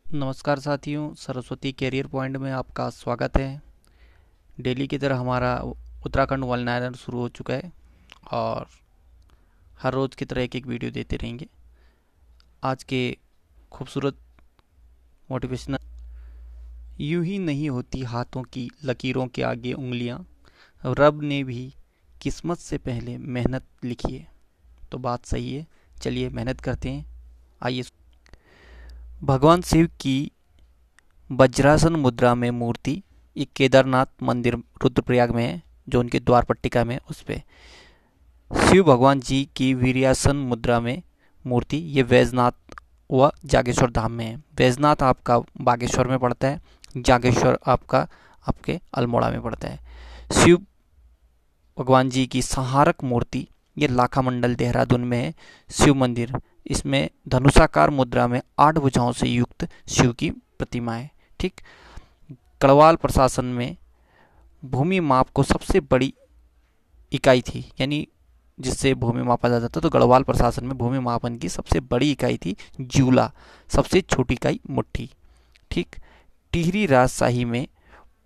नमस्कार साथियों, Saraswati career point में आपका स्वागत है। डेली की तरह हमारा उत्तराखंड वलनायरन शुरू हो चुका है और हर रोज़ की तरह एक एक वीडियो देते रहेंगे। आज के खूबसूरत मोटिवेशनल, यूं ही नहीं होती हाथों की लकीरों के आगे उंगलियां, रब ने भी किस्मत से पहले मेहनत लिखी है। तो बात सही है, चलिए मेहनत करते हैं। आइए। भगवान शिव की वज्रासन मुद्रा में मूर्ति, ये केदारनाथ मंदिर रुद्रप्रयाग में है, जो उनके द्वार पट्टिका में उस पे शिव भगवान जी की वीर्यासन मुद्रा में मूर्ति, ये वैजनाथ व जागेश्वर धाम में है। वैजनाथ आपका बागेश्वर में पड़ता है, जागेश्वर आपका आपके अल्मोड़ा में पड़ता है। शिव भगवान जी की संहारक मूर्ति, ये लाखा मंडल देहरादून में है शिव मंदिर। इसमें धनुषाकार मुद्रा में 8 भुजाओं से युक्त शिव की प्रतिमा है। ठीक। गढ़वाल प्रशासन में भूमि माप को सबसे बड़ी इकाई थी, यानी जिससे भूमि मापा जाता था, तो गढ़वाल प्रशासन में भूमि मापन की सबसे बड़ी इकाई थी जूला, सबसे छोटी इकाई मुट्ठी। ठीक। टिहरी राजशाही में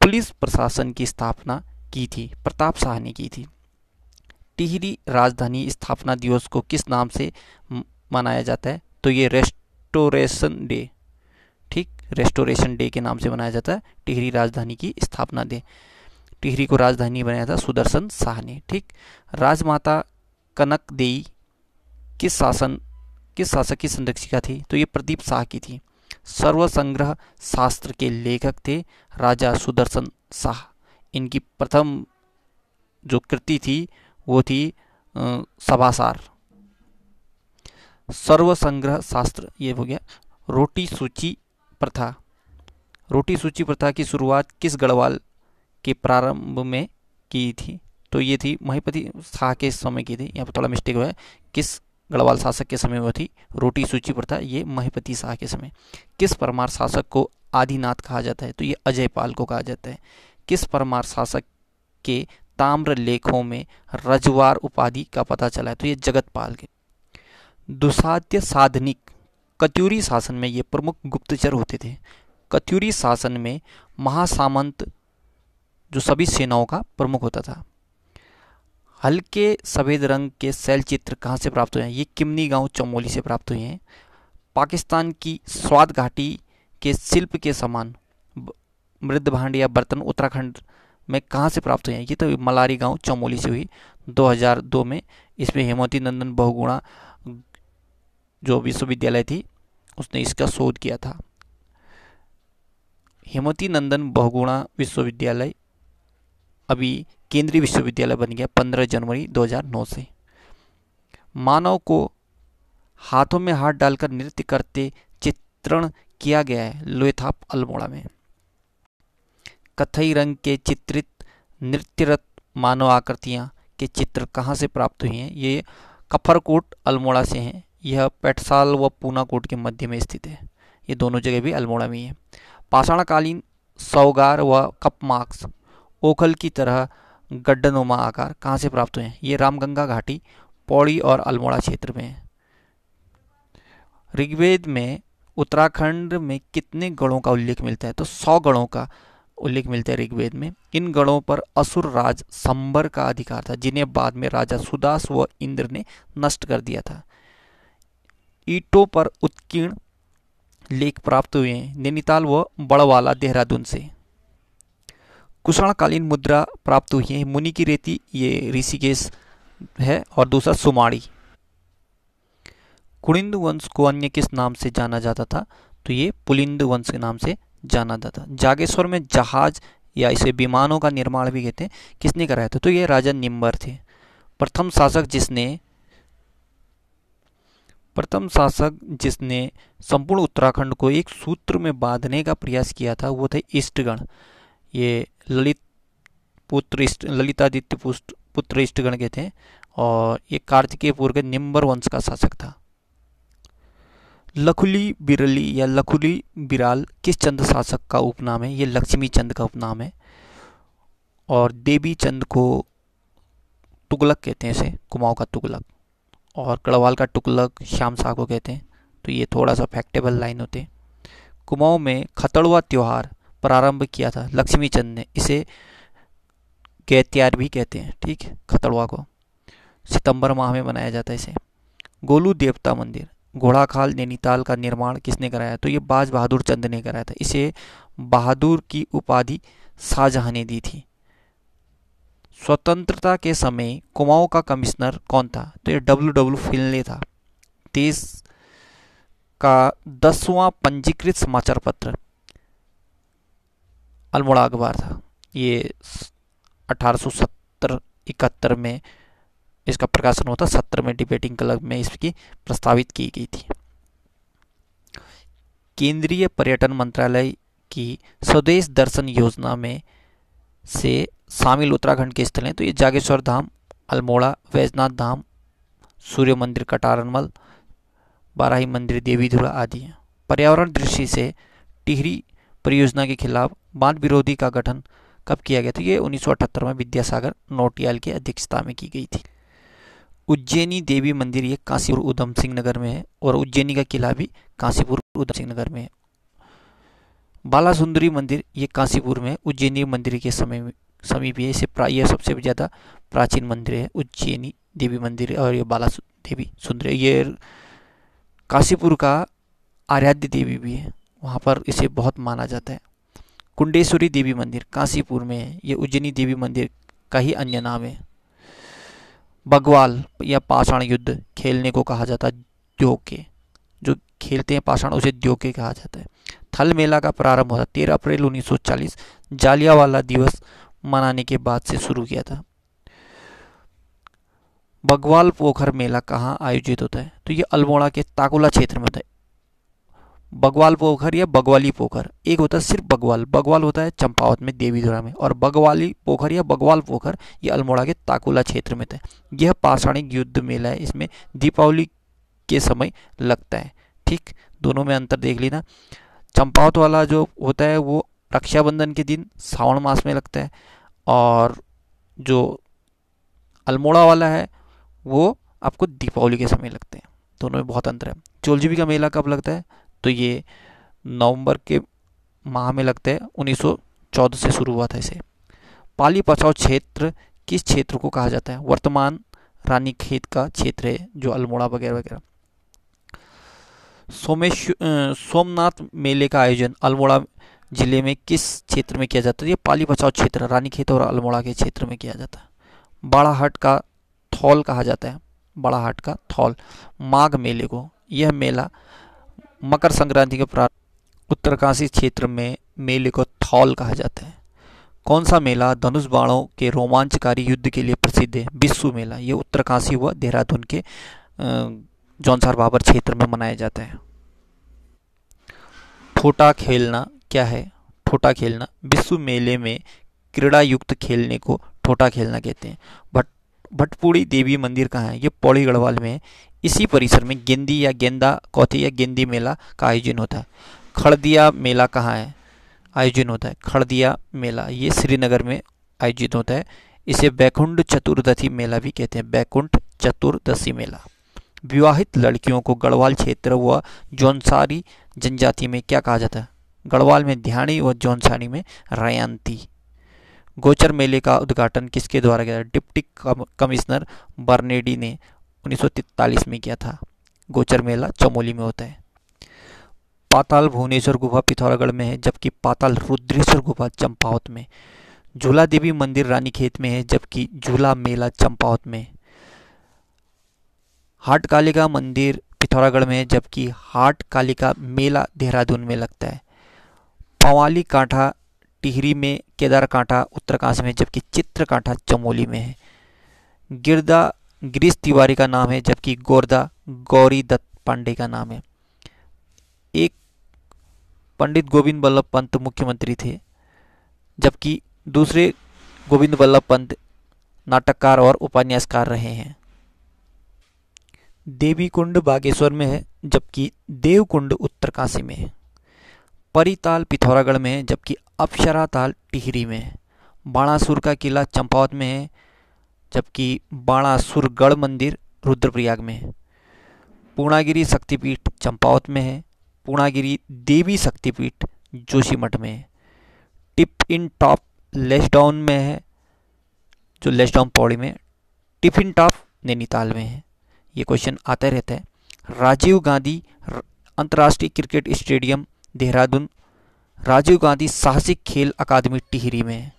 पुलिस प्रशासन की स्थापना की थी, प्रताप शाह ने की थी। टिहरी राजधानी स्थापना दिवस को किस नाम से मनाया जाता है? तो ये रेस्टोरेशन डे। ठीक, रेस्टोरेशन डे के नाम से मनाया जाता है टिहरी राजधानी की स्थापना डे। टिहरी को राजधानी बनाया था सुदर्शन शाह ने। ठीक। राजमाता कनक देई किस शासक की संरक्षिका थी? तो ये प्रदीप शाह की थी। सर्व संग्रह शास्त्र के लेखक थे राजा सुदर्शन शाह। इनकी प्रथम जो कृति थी वो थी सभासार। सर्व संग्रह शास्त्र ये हो गया। रोटी सूची प्रथा, रोटी सूची प्रथा की शुरुआत किस गढ़वाल के प्रारंभ में की थी? तो ये थी महिपति शाह के समय की थी। यहाँ पर थोड़ा मिस्टेक हुआ है, किस गढ़वाल शासक के समय वो थी रोटी सूची प्रथा, ये महिपति शाह के समय। किस परमार शासक को आदिनाथ कहा जाता है? तो ये अजयपाल को कहा जाता है। किस परमार शासक के ताम्र लेखों में रजवार उपाधि का पता चला है? तो ये जगतपाल के। दुसाध्य साधनिक कत्यूरी शासन में ये प्रमुख गुप्तचर होते थे। कत्यूरी शासन में महासामंत जो सभी सेनाओं का प्रमुख होता था। हल्के सफ़ेद रंग के शैल चित्र कहाँ से प्राप्त हुए हैं? ये किमनी गांव चमोली से प्राप्त हुए हैं। पाकिस्तान की स्वात घाटी के शिल्प के समान मृद भांड या बर्तन उत्तराखंड में कहाँ से प्राप्त हुए हैं? ये तो मलारी गांव चमोली से हुई 2002 में। इसमें हेमवती नंदन बहुगुणा जो विश्वविद्यालय थी उसने इसका शोध किया था। हेमवती नंदन बहुगुणा विश्वविद्यालय अभी केंद्रीय विश्वविद्यालय बन गया 15 जनवरी 2009 से। मानव को हाथों में हाथ डालकर नृत्य करते चित्रण किया गया है लोथाप अल्मोड़ा में। कथई रंग के चित्रित नृत्यरत मानव आकृतियां के चित्र कहाँ से प्राप्त हुए हैं? ये कफरकोट अल्मोड़ा से हैं। यह पेटसाल व पूनाकोट के मध्य में स्थित है। ये दोनों जगह भी अल्मोड़ा में ही है। पाषाणकालीन सौगार व कपमार्क्स ओखल की तरह गड्ढनुमा आकार कहाँ से प्राप्त हुए हैं? ये रामगंगा घाटी, पौड़ी और अल्मोड़ा क्षेत्र में है। ऋग्वेद में उत्तराखंड में कितने गढ़ों का उल्लेख मिलता है? तो 100 गढ़ों का उल्लेख मिलता है ऋग्वेद में। इन गढ़ों पर असुर राज संबर का अधिकार था, जिन्हें बाद में राजा सुदास व इंद्र ने नष्ट कर दिया था। ईंटों पर उत्कीर्ण लेख प्राप्त हुए हैं नैनीताल व बड़वाला देहरादून से। कुषाणकालीन मुद्रा प्राप्त हुई है मुनि की रेती, ये ऋषिकेश है, और दूसरा सुमाड़ी। कुणिंद वंश को अन्य किस नाम से जाना जाता था? तो ये पुलिंद वंश के नाम से जाना जाता। जागेश्वर में जहाज या इसे विमानों का निर्माण भी कहते हैं, किसने कराया था? तो ये राजा निम्बर थे। प्रथम शासक जिसने संपूर्ण उत्तराखंड को एक सूत्र में बांधने का प्रयास किया था वो थे इष्टगण। ये ललितादित्य पुत्र इष्टगण के थे, और ये कार्तिकेयपुर के निम्बर वंश का शासक था। लखुली बिरली या लखुली बिराल किस चंद शासक का उपनाम है? ये लक्ष्मी चंद का उपनाम है। और देवी चंद को तुगलक कहते हैं, इसे कुमाऊं का तुगलक, और गढ़वाल का तुगलक श्याम शाह को कहते हैं। तो ये थोड़ा सा फैक्टेबल लाइन होते हैं। कुमाऊं में खतड़ुआ त्योहार प्रारंभ किया था लक्ष्मी चंद ने। इसे गैत्यार भी कहते हैं, ठीक है। खतड़ुआ को सितंबर माह में मनाया जाता है इसे। गोलू देवता मंदिर घोड़ाखाल नैनीताल का निर्माण किसने कराया? तो ये बाज बहादुर चंद ने कराया था। इसे बहादुर की उपाधि शाहजहां ने दी थी। स्वतंत्रता के समय कुमाऊं का कमिश्नर कौन था? तो ये डब्ल्यू फिनले था। देश का 10वां पंजीकृत समाचार पत्र अल्मोड़ा अखबार था। ये 1870-71 में इसका प्रकाशन होता। 70 में डिबेटिंग क्लब में इसकी प्रस्तावित की गई थी। केंद्रीय पर्यटन मंत्रालय की स्वदेश दर्शन योजना में से शामिल उत्तराखंड के स्थल हैं। तो ये जागेश्वर धाम, अल्मोड़ा, वैजनाथ धाम, सूर्य मंदिर कटारनमल, बाराही मंदिर देवीधुरा आदि हैं। पर्यावरण दृष्टि से टिहरी परियोजना के खिलाफ बांध विरोधी का गठन कब किया गया था? ये 1978 में विद्यासागर नौटियाल की अध्यक्षता में की गई थी। उज्जैनी देवी मंदिर ये काशीपुर उधम सिंह नगर में है और उज्जैनी का किला भी काशीपुर उधम सिंह नगर में है। बाला सुंदरी मंदिर ये काशीपुर में उज्जैनी मंदिर के समीप है। इसे यह सबसे ज़्यादा प्राचीन मंदिर है, उज्जैनी देवी मंदिर। और ये बाला देवी सुंदरी ये काशीपुर का आराध्य देवी भी है, वहाँ पर इसे बहुत माना जाता है। कुंडेश्वरी देवी मंदिर काशीपुर में है। ये उज्जैनी देवी मंदिर का ही अन्य नाम है। बगवाल या पाषाण युद्ध खेलने को कहा जाता है द्योके, जो खेलते हैं पाषाण उसे द्योके कहा जाता है। थल मेला का प्रारंभ होता 13 अप्रैल 1940 जालियांवाला दिवस मनाने के बाद से शुरू किया था। बगवाल पोखर मेला कहाँ आयोजित होता है? तो ये अल्मोड़ा के ताकुला क्षेत्र में होता है। बगवाल पोखर या बगवाली पोखर, एक होता है सिर्फ बगवाल, बगवाल होता है चंपावत में देवीधुरा में, और बगवाली पोखर या बगवाल पोखर ये अल्मोड़ा के ताकुला क्षेत्र में था। यह पाषाणिक युद्ध मेला है, इसमें दीपावली के समय लगता है, ठीक। दोनों में अंतर देख लेना। चंपावत वाला जो होता है वो रक्षाबंधन के दिन सावन मास में लगता है, और जो अल्मोड़ा वाला है वो आपको दीपावली के समय लगते हैं। दोनों में बहुत अंतर है। चोलजीबी का मेला कब लगता है? तो ये नवंबर के माह में लगता है। 1914 से शुरू हुआ था इसे। पाली पछाव क्षेत्र किस क्षेत्र को कहा जाता है? वर्तमान रानीखेत का क्षेत्र है, जो अल्मोड़ा वगैरह वगैरह। सोमनाथ मेले का आयोजन अल्मोड़ा जिले में किस क्षेत्र में किया जाता है? ये पाली पछाव क्षेत्र रानीखेत और अल्मोड़ा के क्षेत्र में किया जाता है। बाड़ाहाट का थौल कहा जाता है, बाड़ाहाट का थौल माघ मेले को। यह मेला मकर संक्रांति के प्रारंभ उत्तरकाशी क्षेत्र में मेले को थौल कहा जाता है। कौन सा मेला धनुष बाणों के रोमांचकारी युद्ध के लिए प्रसिद्ध है? बिस्सू मेला। ये उत्तरकाशी व देहरादून के जौनसार बाबर क्षेत्र में मनाया जाता है। ठोटा खेलना क्या है? ठोटा खेलना बिस्सू मेले में क्रीड़ा युक्त खेलने को ठोटा खेलना कहते हैं। भटपुड़ी देवी मंदिर कहाँ है? ये पौड़ी गढ़वाल में है। इसी परिसर में गेंदी या गेंदा कौथी या गेंदी मेला का आयोजन होता है। खड़दिया मेला कहाँ है आयोजन होता है? खड़दिया मेला ये श्रीनगर में आयोजित होता है। इसे बैकुंठ चतुर्दशी मेला भी कहते हैं, बैकुंठ चतुर्दशी मेला। विवाहित लड़कियों को गढ़वाल क्षेत्र व जौनसारी जनजाति में क्या कहा जाता है? गढ़वाल में ध्यानी व जौनसारी में रयांती। गोचर मेले का उद्घाटन किसके द्वारा किया? डिप्टी कमिश्नर बर्नेडी ने 1943 में किया था। गोचर मेला चमोली में होता है। पाताल भुवनेश्वर गुफा पिथौरागढ़ में है, जबकि पाताल रुद्रेश्वर गुफा चंपावत में। झूला देवी मंदिर रानीखेत में है, जबकि झूला मेला चंपावत में। हाट कालिका मंदिर पिथौरागढ़ में है, जबकि हाट कालिका मेला देहरादून में लगता है। पवाली कांठा टिहरी में, केदार कांठा उत्तरकाशी में, जबकि चित्र कांठा चमोली में है। गिरदा गिरीश तिवारी का नाम है, जबकि गोरदा गौरी दत्त पांडे का नाम है। एक पंडित गोविंद बल्लभ पंत मुख्यमंत्री थे, जबकि दूसरे गोविंद बल्लभ पंत नाटककार और उपन्यासकार रहे हैं। देवीकुंड बागेश्वर में है, जबकि देवकुंड उत्तरकाशी में है। परिताल पिथौरागढ़ में है, जबकि अप्सरा ताल टिहरी में है। बाणासुर का किला चंपावत में है, जबकि बाणासुरगढ़ मंदिर रुद्रप्रयाग में है। पूर्णागिरी शक्तिपीठ चंपावत में है। पूर्णागिरि देवी शक्तिपीठ जोशीमठ में है। टिप इन टॉप लेसडाउन में है, जो लेसडाउन पौड़ी में। टिफिन टॉप नैनीताल में है। ये क्वेश्चन आता रहता है। राजीव गांधी अंतर्राष्ट्रीय क्रिकेट स्टेडियम देहरादून, राजीव गांधी साहसिक खेल अकादमी टिहरी में है।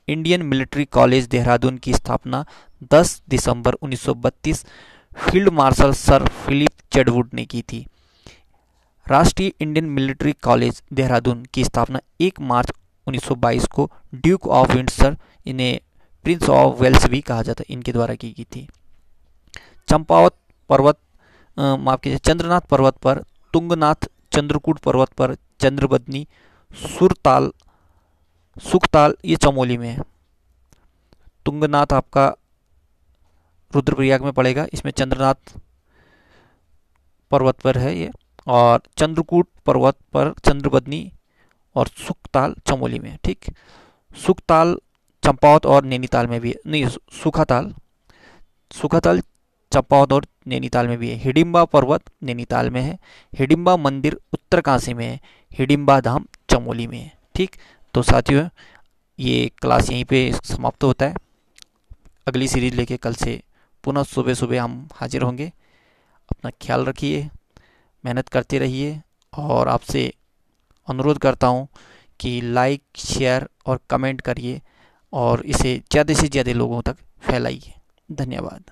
इंडियन मिलिट्री कॉलेज देहरादून की स्थापना 10 दिसंबर 1932 फील्ड मार्शल सर फिलिप चेडवुड ने की थी। राष्ट्रीय इंडियन मिलिट्री कॉलेज देहरादून की स्थापना 1 मार्च 1922 को ड्यूक ऑफ विंडसर, इन्हें प्रिंस ऑफ वेल्स भी कहा जाता है, इनके द्वारा की थी। चंपावत पर्वत, माफ कीजिए, चंद्रनाथ पर्वत पर तुंगनाथ, चंद्रकूट पर्वत पर चंद्रबदनी, सुरताल, सुखताल ये चमोली में है। तुंगनाथ आपका रुद्रप्रयाग में पड़ेगा, इसमें चंद्रनाथ पर्वत पर है ये, और चंद्रकूट पर्वत पर चंद्रबदनी और सुखताल चमोली में। ठीक, सुखताल चंपावत और नैनीताल में भी है, नहीं सुखाताल, सुखाताल चंपावत और नैनीताल में भी है। हिडिंबा पर्वत नैनीताल में है। हिडिंबा मंदिर उत्तरकाशी में है। हिडिंबा धाम चमोली में है। ठीक, तो साथियों ये क्लास यहीं पे समाप्त होता है। अगली सीरीज लेके कल से पुनः सुबह सुबह हम हाजिर होंगे। अपना ख्याल रखिए, मेहनत करते रहिए, और आपसे अनुरोध करता हूँ कि लाइक, शेयर और कमेंट करिए और इसे ज़्यादा से ज़्यादा लोगों तक फैलाइए। धन्यवाद।